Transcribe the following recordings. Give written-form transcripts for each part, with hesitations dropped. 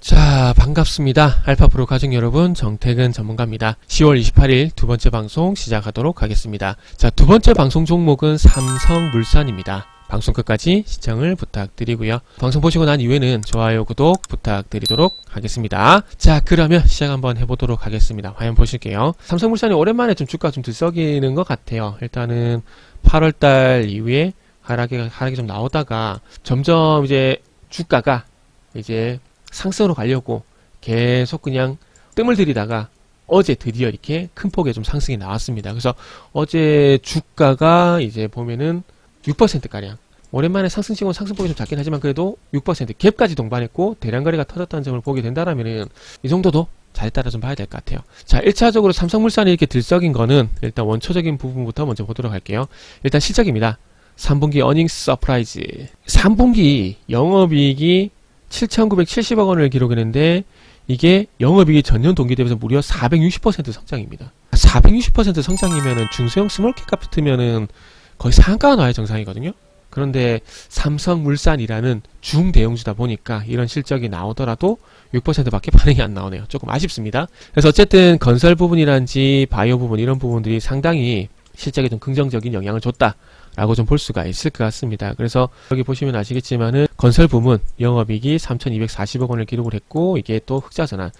자, 반갑습니다. 알파프로 가족 여러분, 정태근 전문가입니다. 10월 28일 두 번째 방송 시작하도록 하겠습니다. 자, 두 번째 방송 종목은 삼성물산입니다. 방송 끝까지 시청을 부탁드리고요. 방송 보시고 난 이후에는 좋아요, 구독 부탁드리도록 하겠습니다. 자, 그러면 시작 한번 해보도록 하겠습니다. 화면 보실게요. 삼성물산이 오랜만에 좀 주가 좀 들썩이는 것 같아요. 일단은 8월달 이후에 하락이 좀 나오다가 점점 이제 주가가 이제 상승으로 가려고 계속 그냥 뜸을 들이다가 어제 드디어 이렇게 큰 폭의 좀 상승이 나왔습니다. 그래서 어제 주가가 이제 보면은 6%가량 오랜만에 상승치고 상승폭이 좀 작긴 하지만 그래도 6% 갭까지 동반했고 대량거래가 터졌다는 점을 보게 된다라면은 이 정도도 잘 따라 좀 봐야 될 것 같아요. 자, 1차적으로 삼성물산이 이렇게 들썩인 거는 일단 원초적인 부분부터 먼저 보도록 할게요. 일단 실적입니다. 3분기 어닝스 서프라이즈. 3분기 영업이익이 7,970억 원을 기록했는데 이게 영업이익이 전년 동기 대비해서 무려 460% 성장입니다. 460% 성장이면은 중소형 스몰캡 같으면은 거의 상한가가 나와야 정상이거든요. 그런데 삼성물산이라는 중대형주다 보니까 이런 실적이 나오더라도 6%밖에 반응이 안 나오네요. 조금 아쉽습니다. 그래서 어쨌든 건설 부분이란지 바이오 부분 이런 부분들이 상당히 실적에 좀 긍정적인 영향을 줬다 라고 좀 볼 수가 있을 것 같습니다. 그래서 여기 보시면 아시겠지만은 건설 부문 영업이익이 3,240억 원을 기록을 했고 이게 또 흑자전환.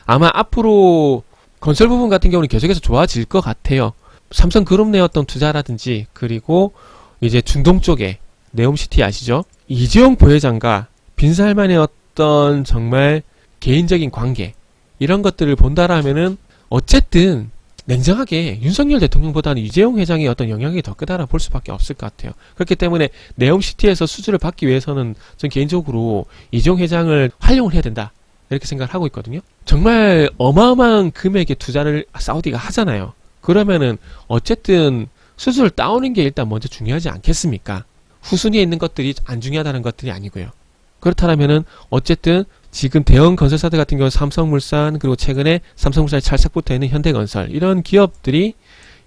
아마 앞으로 건설 부분 같은 경우는 계속해서 좋아질 것 같아요. 삼성그룹 내 어떤 투자라든지 그리고 이제 중동 쪽에 네옴시티 아시죠? 이재용 부회장과 빈살만의 어떤 정말 개인적인 관계 이런 것들을 본다라면은 어쨌든 냉정하게 윤석열 대통령보다는 이재용 회장의 어떤 영향이 더 크다라 볼 수밖에 없을 것 같아요. 그렇기 때문에 네옴시티에서 수주를 받기 위해서는 전 개인적으로 이재용 회장을 활용을 해야 된다 이렇게 생각을 하고 있거든요. 정말 어마어마한 금액의 투자를 사우디가 하잖아요. 그러면은 어쨌든 수주를 따오는 게 일단 먼저 중요하지 않겠습니까? 후순위에 있는 것들이 안 중요하다는 것들이 아니고요. 그렇다면은 어쨌든 지금 대형 건설사들 같은 경우 삼성물산 그리고 최근에 삼성물산이 찰싹 붙어있는 현대건설 이런 기업들이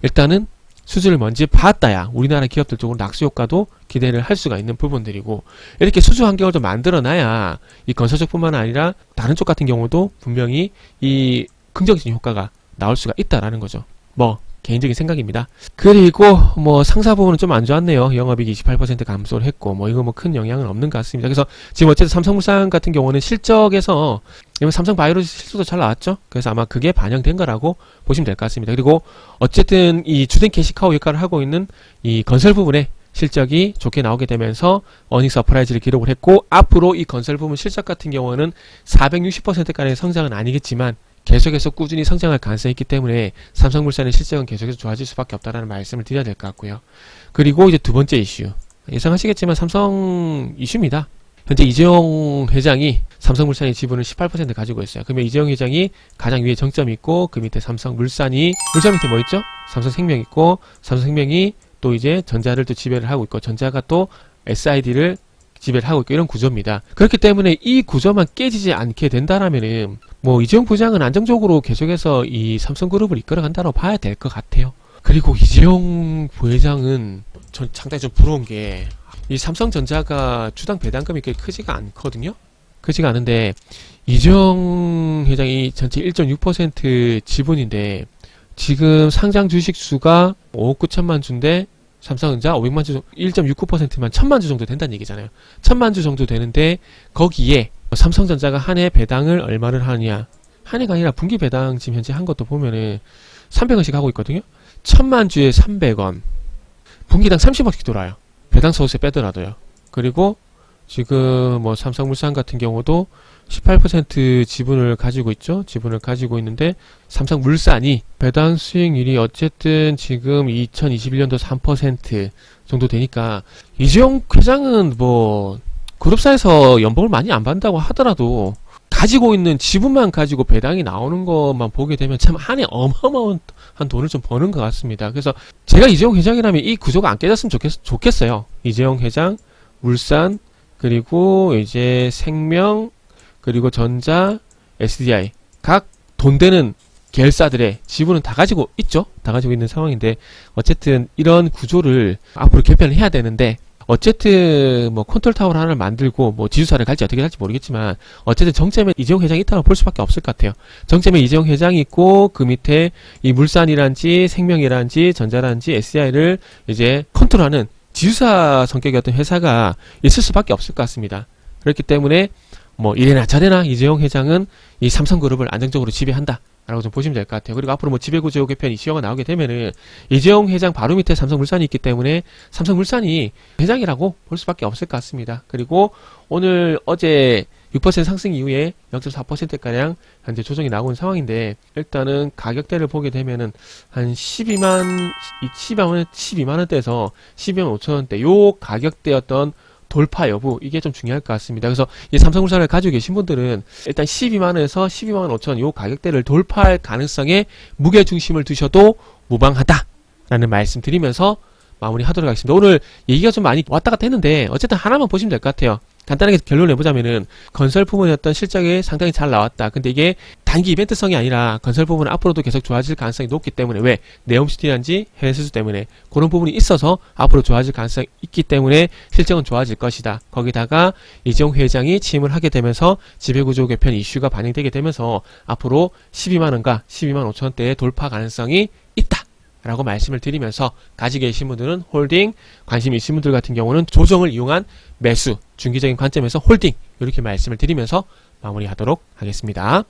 일단은 수주를 먼저 받았다야 우리나라 기업들 쪽으로 낙수 효과도 기대를 할 수가 있는 부분들이고 이렇게 수주 환경을 좀 만들어놔야 이 건설 쪽뿐만 아니라 다른 쪽 같은 경우도 분명히 이 긍정적인 효과가 나올 수가 있다라는 거죠. 뭐 개인적인 생각입니다. 그리고 뭐 상사 부분은 좀 안 좋았네요. 영업이익이 28% 감소를 했고 뭐 이거 뭐 큰 영향은 없는 것 같습니다. 그래서 지금 어쨌든 삼성물산 같은 경우는 실적에서 삼성바이오로직 실적도 잘 나왔죠. 그래서 아마 그게 반영된 거라고 보시면 될 것 같습니다. 그리고 어쨌든 이 주된 캐시카우 역할을 하고 있는 이 건설 부분에 실적이 좋게 나오게 되면서 어닝 서프라이즈를 기록을 했고 앞으로 이 건설 부분 실적 같은 경우는 460%까지의 성장은 아니겠지만 계속해서 꾸준히 성장할 가능성이 있기 때문에 삼성물산의 실적은 계속해서 좋아질 수밖에 없다라는 말씀을 드려야 될 것 같고요. 그리고 이제 두 번째 이슈. 예상하시겠지만 삼성 이슈입니다. 현재 이재용 회장이 삼성물산의 지분을 18% 가지고 있어요. 그러면 이재용 회장이 가장 위에 정점이 있고 그 밑에 삼성물산이 물산 밑에 뭐 있죠? 삼성생명 있고 삼성생명이 또 이제 전자를 또 지배를 하고 있고 전자가 또 SID를 지배를 하고 있고 이런 구조입니다. 그렇기 때문에 이 구조만 깨지지 않게 된다라면은 뭐 이재용 부장은 안정적으로 계속해서 이 삼성그룹을 이끌어간다고 봐야 될 것 같아요. 그리고 이재용 부회장은 전 상당히 좀 부러운 게 이 삼성전자가 주당 배당금이 꽤 크지가 않거든요. 크지가 않은데 이재용 회장이 전체 1.6% 지분인데 지금 상장 주식 수가 5억 9천만 주인데 삼성전자 500만 주 1.69%만 1000만 주 정도 된다는 얘기잖아요. 1000만 주 정도 되는데 거기에 삼성전자가 한 해 배당을 얼마를 하느냐 한 해가 아니라 분기 배당 지금 현재 한 것도 보면은 300원씩 하고 있거든요. 1000만 주에 300원 분기당 30원씩 돌아요. 배당 소득세 빼더라도요. 그리고 지금 뭐 삼성물산 같은 경우도 18% 지분을 가지고 있죠. 지분을 가지고 있는데 삼성물산이 배당 수익률이 어쨌든 지금 2021년도 3% 정도 되니까 이재용 회장은 뭐 그룹사에서 연봉을 많이 안 받는다고 하더라도 가지고 있는 지분만 가지고 배당이 나오는 것만 보게 되면 참 한 해 어마어마한 돈을 좀 버는 것 같습니다. 그래서 제가 이재용 회장이라면 이 구조가 안 깨졌으면 좋겠어요. 이재용 회장, 울산, 그리고 이제 생명, 그리고 전자, SDI 각 돈 되는 계열사들의 지분은 다 가지고 있죠. 다 가지고 있는 상황인데 어쨌든 이런 구조를 앞으로 개편을 해야 되는데 어쨌든 뭐 컨트롤 타워를 하나를 만들고 뭐 지주사를 갈지 어떻게 할지 모르겠지만 어쨌든 정점에 이재용 회장이 있다고 볼 수밖에 없을 것 같아요. 정점에 이재용 회장이 있고 그 밑에 이 물산이란지 생명이란지 전자란지 SDI를 이제 컨트롤하는 지주사 성격의 어떤 회사가 있을 수밖에 없을 것 같습니다. 그렇기 때문에 뭐 이래나 저래나 이재용 회장은 이 삼성그룹을 안정적으로 지배한다 라고 좀 보시면 될 것 같아요. 그리고 앞으로 뭐 지배구조 개편 이슈가 나오게 되면은 이재용 회장 바로 밑에 삼성물산이 있기 때문에 삼성물산이 회장이라고 볼 수밖에 없을 것 같습니다. 그리고 오늘 어제 6% 상승 이후에 0.4%가량 현재 조정이 나오는 상황인데 일단은 가격대를 보게 되면은 한 12만원대에서 12만 5천원대 요 가격대였던 돌파 여부 이게 좀 중요할 것 같습니다. 그래서 이 삼성물산을 가지고 계신 분들은 일단 12만원에서 12만 5천 요 가격대를 돌파할 가능성에 무게중심을 두셔도 무방하다라는 말씀 드리면서 마무리하도록 하겠습니다. 오늘 얘기가 좀 많이 왔다 갔다 했는데 어쨌든 하나만 보시면 될 것 같아요. 간단하게 결론을 내보자면은 건설 부문이었던 실적이 상당히 잘 나왔다. 근데 이게 단기 이벤트성이 아니라 건설 부문은 앞으로도 계속 좋아질 가능성이 높기 때문에 왜? 네옴시티란지 해외 수주 때문에 그런 부분이 있어서 앞으로 좋아질 가능성이 있기 때문에 실적은 좋아질 것이다. 거기다가 이재용 회장이 취임을 하게 되면서 지배구조 개편 이슈가 반영되게 되면서 앞으로 12만원과 12만 5천원대의 돌파 가능성이 있다. 라고 말씀을 드리면서 가지고 계신 분들은 홀딩, 관심 있으신 분들 같은 경우는 조정을 이용한 매수, 중기적인 관점에서 홀딩 이렇게 말씀을 드리면서 마무리하도록 하겠습니다.